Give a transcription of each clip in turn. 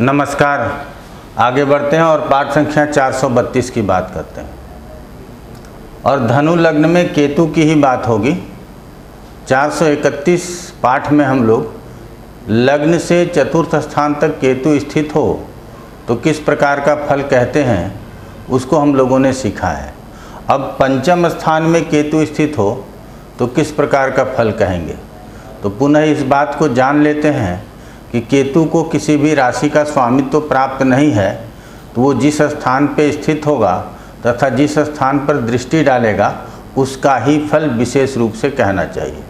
नमस्कार। आगे बढ़ते हैं और पाठ संख्या 432 की बात करते हैं और धनु लग्न में केतु की ही बात होगी। 431 पाठ में हम लोग लग्न से चतुर्थ स्थान तक केतु स्थित हो तो किस प्रकार का फल कहते हैं उसको हम लोगों ने सीखा है। अब पंचम स्थान में केतु स्थित हो तो किस प्रकार का फल कहेंगे। तो पुनः इस बात को जान लेते हैं कि केतु को किसी भी राशि का स्वामित्व तो प्राप्त नहीं है, तो वो जिस स्थान पे स्थित होगा तथा जिस स्थान पर दृष्टि डालेगा उसका ही फल विशेष रूप से कहना चाहिए।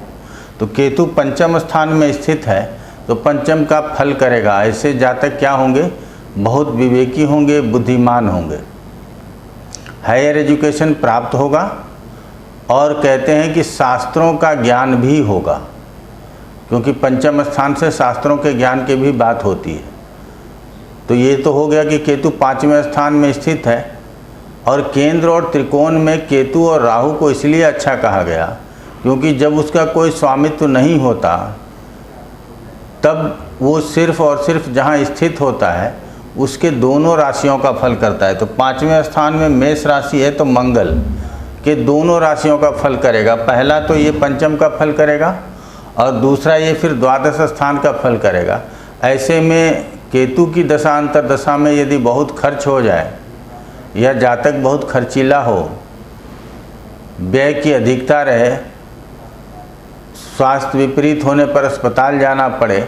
तो केतु पंचम स्थान में स्थित है तो पंचम का फल करेगा। ऐसे जातक क्या होंगे, बहुत विवेकी होंगे, बुद्धिमान होंगे, हायर एजुकेशन प्राप्त होगा और कहते हैं कि शास्त्रों का ज्ञान भी होगा, क्योंकि पंचम स्थान से शास्त्रों के ज्ञान की भी बात होती है। तो ये तो हो गया कि केतु पांचवें स्थान में स्थित है और केंद्र और त्रिकोण में केतु और राहु को इसलिए अच्छा कहा गया क्योंकि जब उसका कोई स्वामित्व नहीं होता तब वो सिर्फ और सिर्फ जहाँ स्थित होता है उसके दोनों राशियों का फल करता है। तो पांचवें स्थान में मेष राशि है तो मंगल के दोनों राशियों का फल करेगा। पहला तो ये पंचम का फल करेगा और दूसरा ये फिर द्वादश स्थान का फल करेगा। ऐसे में केतु की दशा अंतर्दशा में यदि बहुत खर्च हो जाए या जातक बहुत खर्चीला हो, व्यय की अधिकता रहे, स्वास्थ्य विपरीत होने पर अस्पताल जाना पड़े,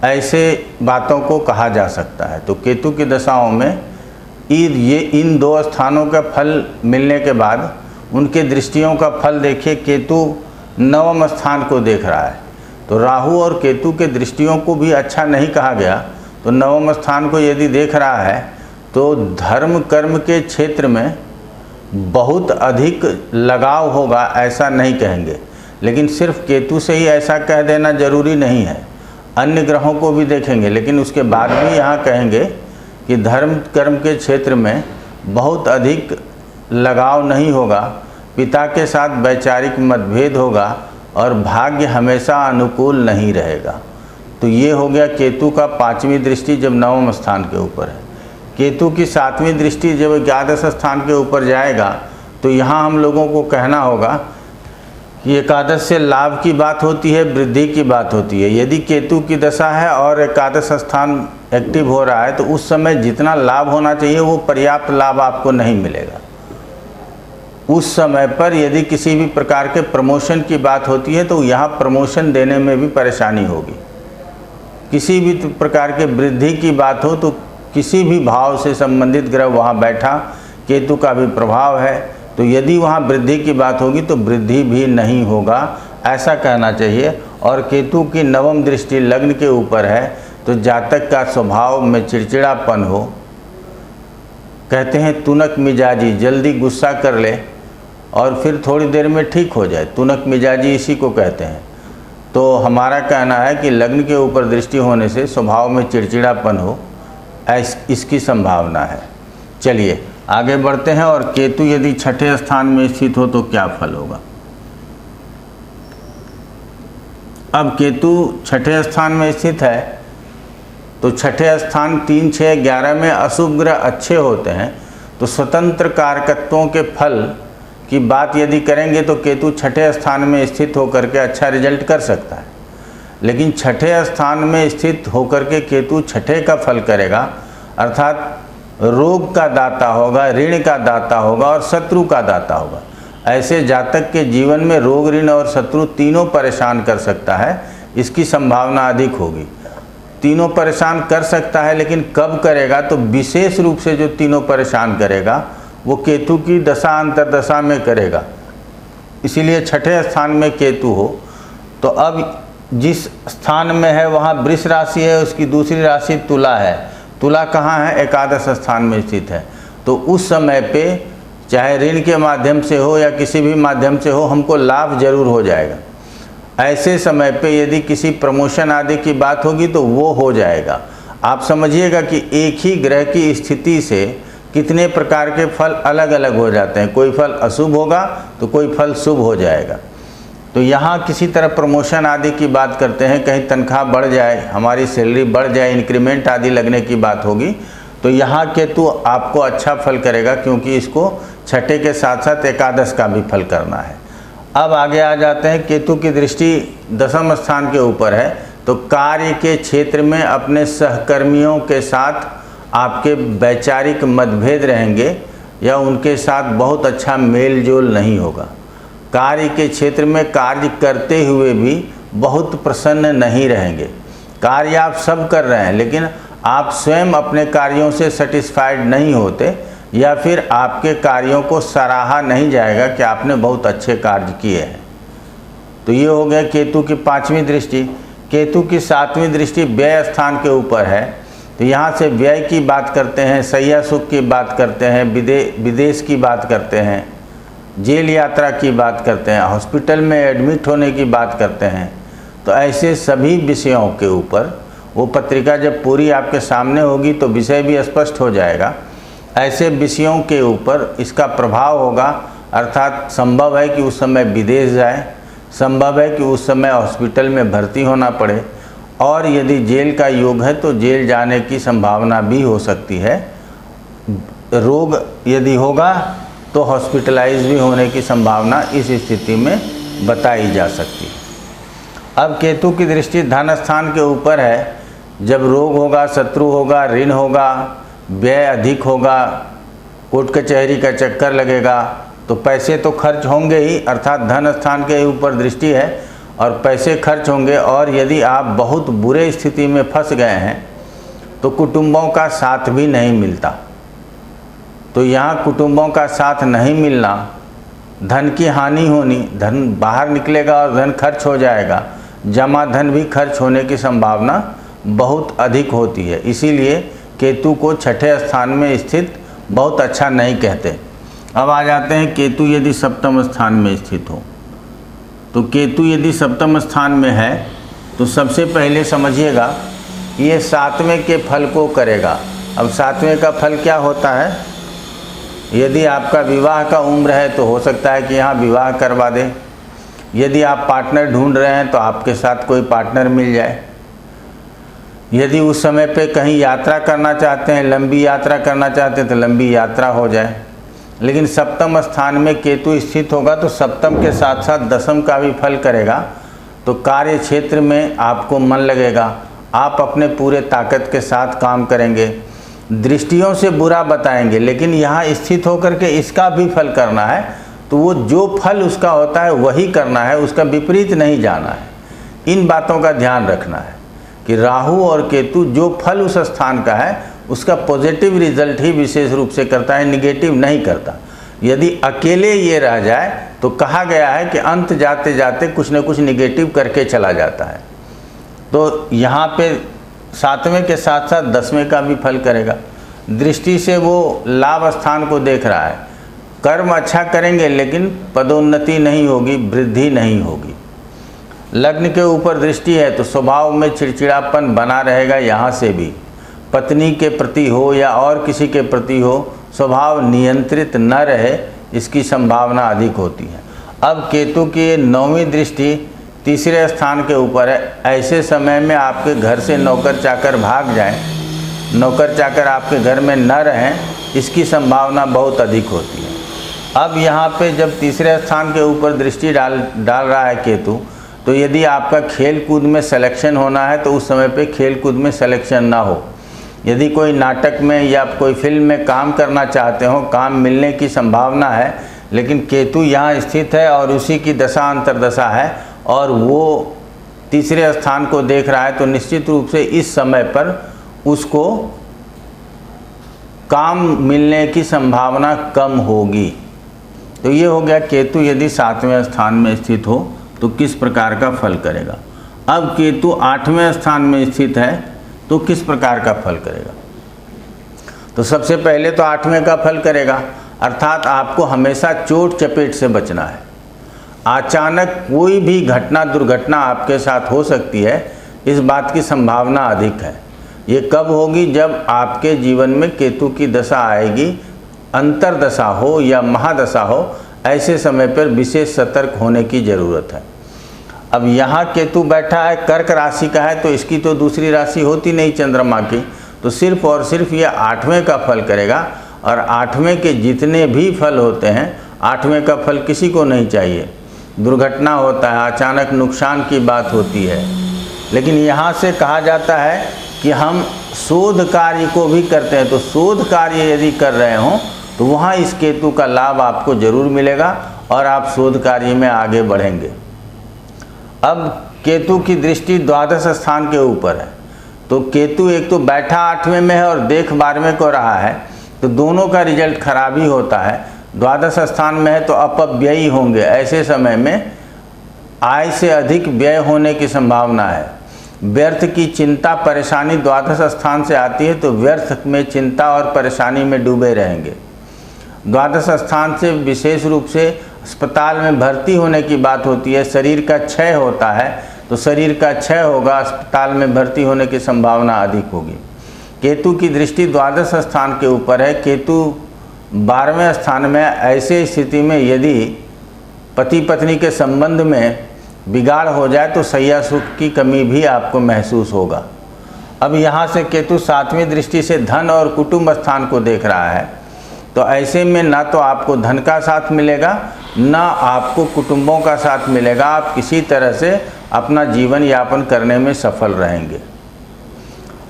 ऐसे बातों को कहा जा सकता है। तो केतु की दशाओं में ये इन दो स्थानों का फल मिलने के बाद उनके दृष्टियों का फल देखिए। केतु नवम स्थान को देख रहा है तो राहु और केतु के दृष्टियों को भी अच्छा नहीं कहा गया। तो नवम स्थान को यदि देख रहा है तो धर्म कर्म के क्षेत्र में बहुत अधिक लगाव होगा ऐसा नहीं कहेंगे, लेकिन सिर्फ केतु से ही ऐसा कह देना जरूरी नहीं है, अन्य ग्रहों को भी देखेंगे। लेकिन उसके बाद भी यहाँ कहेंगे कि धर्म कर्म के क्षेत्र में बहुत अधिक लगाव नहीं होगा, पिता के साथ वैचारिक मतभेद होगा और भाग्य हमेशा अनुकूल नहीं रहेगा। तो ये हो गया केतु का पांचवी दृष्टि जब नवम स्थान के ऊपर है। केतु की सातवीं दृष्टि जब एकादश स्थान के ऊपर जाएगा तो यहाँ हम लोगों को कहना होगा कि एकादश से लाभ की बात होती है, वृद्धि की बात होती है। यदि केतु की दशा है और एकादश स्थान एक्टिव हो रहा है तो उस समय जितना लाभ होना चाहिए वो पर्याप्त लाभ आपको नहीं मिलेगा। उस समय पर यदि किसी भी प्रकार के प्रमोशन की बात होती है तो यहाँ प्रमोशन देने में भी परेशानी होगी। किसी भी प्रकार के वृद्धि की बात हो तो किसी भी भाव से संबंधित ग्रह वहाँ बैठा, केतु का भी प्रभाव है, तो यदि वहाँ वृद्धि की बात होगी तो वृद्धि भी नहीं होगा ऐसा कहना चाहिए। और केतु की नवम दृष्टि लग्न के ऊपर है तो जातक का स्वभाव में चिड़चिड़ापन हो, कहते हैं तुनक मिजाजी, जल्दी गुस्सा कर ले और फिर थोड़ी देर में ठीक हो जाए, तुनक मिजाजी इसी को कहते हैं। तो हमारा कहना है कि लग्न के ऊपर दृष्टि होने से स्वभाव में चिड़चिड़ापन हो, इसकी संभावना है। चलिए आगे बढ़ते हैं और केतु यदि छठे स्थान में स्थित हो तो क्या फल होगा। अब केतु छठे स्थान में स्थित है तो छठे स्थान 3, 6, 11 में अशुभ ग्रह अच्छे होते हैं तो स्वतंत्र कारकत्वों के फल की बात यदि करेंगे तो केतु छठे स्थान में स्थित होकर के अच्छा रिजल्ट कर सकता है। लेकिन छठे स्थान में स्थित होकर के केतु छठे का फल करेगा, अर्थात रोग का दाता होगा, ऋण का दाता होगा और शत्रु का दाता होगा। ऐसे जातक के जीवन में रोग, ऋण और शत्रु तीनों परेशान कर सकता है, इसकी संभावना अधिक होगी। तीनों परेशान कर सकता है लेकिन कब करेगा, तो विशेष रूप से जो तीनों परेशान करेगा वो केतु की दशा अंतर्दशा में करेगा। इसीलिए छठे स्थान में केतु हो तो अब जिस स्थान में है वहाँ वृष राशि है, उसकी दूसरी राशि तुला है। तुला कहाँ है, एकादश स्थान में स्थित है। तो उस समय पे चाहे ऋण के माध्यम से हो या किसी भी माध्यम से हो, हमको लाभ जरूर हो जाएगा। ऐसे समय पे यदि किसी प्रमोशन आदि की बात होगी तो वो हो जाएगा। आप समझिएगा कि एक ही ग्रह की स्थिति से कितने प्रकार के फल अलग अलग हो जाते हैं। कोई फल अशुभ होगा तो कोई फल शुभ हो जाएगा। तो यहाँ किसी तरह प्रमोशन आदि की बात करते हैं, कहीं तनख्वाह बढ़ जाए, हमारी सैलरी बढ़ जाए, इंक्रीमेंट आदि लगने की बात होगी, तो यहाँ केतु आपको अच्छा फल करेगा, क्योंकि इसको छठे के साथ साथ एकादश का भी फल करना है। अब आगे आ जाते हैं, केतु की दृष्टि दशम स्थान के ऊपर है, तो कार्य के क्षेत्र में अपने सहकर्मियों के साथ आपके वैचारिक मतभेद रहेंगे या उनके साथ बहुत अच्छा मेल जोल नहीं होगा। कार्य के क्षेत्र में कार्य करते हुए भी बहुत प्रसन्न नहीं रहेंगे। कार्य आप सब कर रहे हैं, लेकिन आप स्वयं अपने कार्यों से सेटिस्फाइड नहीं होते, या फिर आपके कार्यों को सराहा नहीं जाएगा कि आपने बहुत अच्छे कार्य किए हैं। तो ये हो गया केतु की 5वीं दृष्टि। केतु की 7वीं दृष्टि व्यय स्थान के ऊपर है, तो यहाँ से व्यय की बात करते हैं, सैया सुख की बात करते हैं, विदेश की बात करते हैं, जेल यात्रा की बात करते हैं, हॉस्पिटल में एडमिट होने की बात करते हैं। तो ऐसे सभी विषयों के ऊपर वो पत्रिका जब पूरी आपके सामने होगी तो विषय भी स्पष्ट हो जाएगा। ऐसे विषयों के ऊपर इसका प्रभाव होगा, अर्थात संभव है कि उस समय विदेश जाए, संभव है कि उस समय हॉस्पिटल में भर्ती होना पड़े, और यदि जेल का योग है तो जेल जाने की संभावना भी हो सकती है। रोग यदि होगा तो हॉस्पिटलाइज भी होने की संभावना इस स्थिति में बताई जा सकती है। अब केतु की दृष्टि धन स्थान के ऊपर है। जब रोग होगा, शत्रु होगा, ऋण होगा, व्यय अधिक होगा, कोर्ट कचहरी का चक्कर लगेगा, तो पैसे तो खर्च होंगे ही, अर्थात धन स्थान के ऊपर दृष्टि है और पैसे खर्च होंगे। और यदि आप बहुत बुरे स्थिति में फंस गए हैं तो कुटुंबों का साथ भी नहीं मिलता। तो यहाँ कुटुंबों का साथ नहीं मिलना, धन की हानि होनी, धन बाहर निकलेगा और धन खर्च हो जाएगा, जमा धन भी खर्च होने की संभावना बहुत अधिक होती है। इसीलिए केतु को छठे स्थान में स्थित बहुत अच्छा नहीं कहते। अब आ जाते हैं केतु यदि सप्तम स्थान में स्थित हो। तो केतु यदि सप्तम स्थान में है तो सबसे पहले समझिएगा ये 7वें के फल को करेगा। अब 7वें का फल क्या होता है? यदि आपका विवाह का उम्र है तो हो सकता है कि यहाँ विवाह करवा दे। यदि आप पार्टनर ढूंढ रहे हैं तो आपके साथ कोई पार्टनर मिल जाए। यदि उस समय पे कहीं यात्रा करना चाहते हैं, लंबी यात्रा करना चाहते हैं, तो लंबी यात्रा हो जाए। लेकिन सप्तम स्थान में केतु स्थित होगा तो सप्तम के साथ साथ दशम का भी फल करेगा। तो कार्य क्षेत्र में आपको मन लगेगा, आप अपने पूरे ताकत के साथ काम करेंगे। दृष्टियों से बुरा बताएंगे, लेकिन यहाँ स्थित होकर के इसका भी फल करना है, तो वो जो फल उसका होता है वही करना है, उसका विपरीत नहीं जाना है। इन बातों का ध्यान रखना है कि राहु और केतु जो फल उस स्थान का है उसका पॉजिटिव रिजल्ट ही विशेष रूप से करता है, निगेटिव नहीं करता। यदि अकेले ये रह जाए तो कहा गया है कि अंत जाते जाते कुछ न कुछ निगेटिव करके चला जाता है। तो यहाँ पे 7वें के साथ साथ 10वें का भी फल करेगा। दृष्टि से वो लाभ स्थान को देख रहा है। कर्म अच्छा करेंगे लेकिन पदोन्नति नहीं होगी, वृद्धि नहीं होगी। लग्न के ऊपर दृष्टि है तो स्वभाव में चिड़चिड़ापन बना रहेगा। यहाँ से भी पत्नी के प्रति हो या और किसी के प्रति हो, स्वभाव नियंत्रित न रहे, इसकी संभावना अधिक होती है। अब केतु की 9वीं दृष्टि तीसरे स्थान के ऊपर है। ऐसे समय में आपके घर से नौकर चाकर भाग जाएं, नौकर चाकर आपके घर में न रहें, इसकी संभावना बहुत अधिक होती है। अब यहाँ पे जब तीसरे स्थान के ऊपर दृष्टि डाल रहा है केतु, तो यदि आपका खेल कूद में सिलेक्शन होना है तो उस समय पे खेल कूद में सिलेक्शन ना हो। यदि कोई नाटक में या कोई फिल्म में काम करना चाहते हो, काम मिलने की संभावना है, लेकिन केतु यहाँ स्थित है और उसी की दशा अंतर्दशा है और वो तीसरे स्थान को देख रहा है, तो निश्चित रूप से इस समय पर उसको काम मिलने की संभावना कम होगी। तो ये हो गया केतु यदि 7वें स्थान में स्थित हो तो किस प्रकार का फल करेगा। अब केतु 8वें स्थान में स्थित है तो किस प्रकार का फल करेगा। तो सबसे पहले तो 8वें का फल करेगा, अर्थात आपको हमेशा चोट चपेट से बचना है। अचानक कोई भी घटना दुर्घटना आपके साथ हो सकती है, इस बात की संभावना अधिक है। ये कब होगी? जब आपके जीवन में केतु की दशा आएगी, अंतरदशा हो या महादशा हो, ऐसे समय पर विशेष सतर्क होने की ज़रूरत है। अब यहाँ केतु बैठा है, कर्क राशि का है, तो इसकी तो दूसरी राशि होती नहीं चंद्रमा की, तो सिर्फ और सिर्फ ये 8वें का फल करेगा। और 8वें के जितने भी फल होते हैं, 8वें का फल किसी को नहीं चाहिए। दुर्घटना होता है, अचानक नुकसान की बात होती है, लेकिन यहाँ से कहा जाता है कि हम शोध कार्य को भी करते हैं, तो शोध कार्य यदि कर रहे हों तो वहाँ इस केतु का लाभ आपको जरूर मिलेगा और आप शोध कार्य में आगे बढ़ेंगे। अब केतु की दृष्टि द्वादश स्थान के ऊपर है, तो केतु एक तो बैठा 8वें में है और देख 12वें को रहा है, तो दोनों का रिजल्ट खराब ही होता है। द्वादश स्थान में है तो अपव्ययी होंगे, ऐसे समय में आय से अधिक व्यय होने की संभावना है। व्यर्थ की चिंता परेशानी द्वादश स्थान से आती है, तो व्यर्थ में चिंता और परेशानी में डूबे रहेंगे। द्वादश स्थान से विशेष रूप से अस्पताल में भर्ती होने की बात होती है। शरीर का क्षय होता है, तो शरीर का क्षय होगा, अस्पताल में भर्ती होने की संभावना अधिक होगी। केतु की दृष्टि द्वादश स्थान के ऊपर है। केतु 12वें स्थान में, ऐसे स्थिति में यदि पति पत्नी के संबंध में बिगाड़ हो जाए तो शैया सुख की कमी भी आपको महसूस होगा। अब यहाँ से केतु 7वीं दृष्टि से धन और कुटुंब स्थान को देख रहा है, तो ऐसे में ना तो आपको धन का साथ मिलेगा, ना आपको कुटुंबों का साथ मिलेगा। आप किसी तरह से अपना जीवन यापन करने में सफल रहेंगे।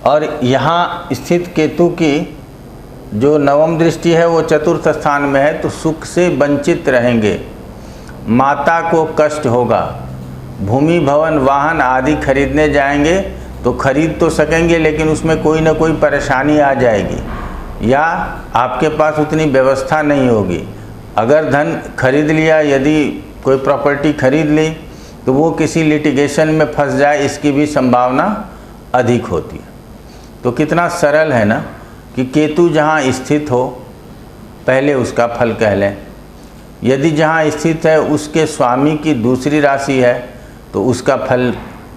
और यहाँ स्थित केतु की जो 9वीं दृष्टि है वो चतुर्थ स्थान में है, तो सुख से वंचित रहेंगे, माता को कष्ट होगा। भूमि भवन वाहन आदि खरीदने जाएंगे तो खरीद तो सकेंगे, लेकिन उसमें कोई ना कोई परेशानी आ जाएगी या आपके पास उतनी व्यवस्था नहीं होगी। अगर धन खरीद लिया, यदि कोई प्रॉपर्टी खरीद ली, तो वो किसी लिटिगेशन में फंस जाए, इसकी भी संभावना अधिक होती है। तो कितना सरल है ना कि केतु जहाँ स्थित हो पहले उसका फल कह लें। यदि जहाँ स्थित है उसके स्वामी की दूसरी राशि है तो उसका फल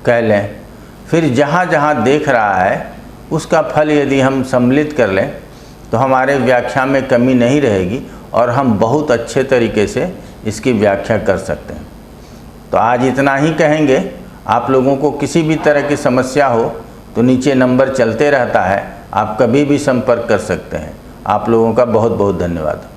कह लें। फिर जहाँ जहाँ देख रहा है उसका फल यदि हम सम्मिलित कर लें तो हमारे व्याख्या में कमी नहीं रहेगी और हम बहुत अच्छे तरीके से इसकी व्याख्या कर सकते हैं। तो आज इतना ही कहेंगे। आप लोगों को किसी भी तरह की समस्या हो तो नीचे नंबर चलते रहता है, आप कभी भी संपर्क कर सकते हैं। आप लोगों का बहुत बहुत धन्यवाद।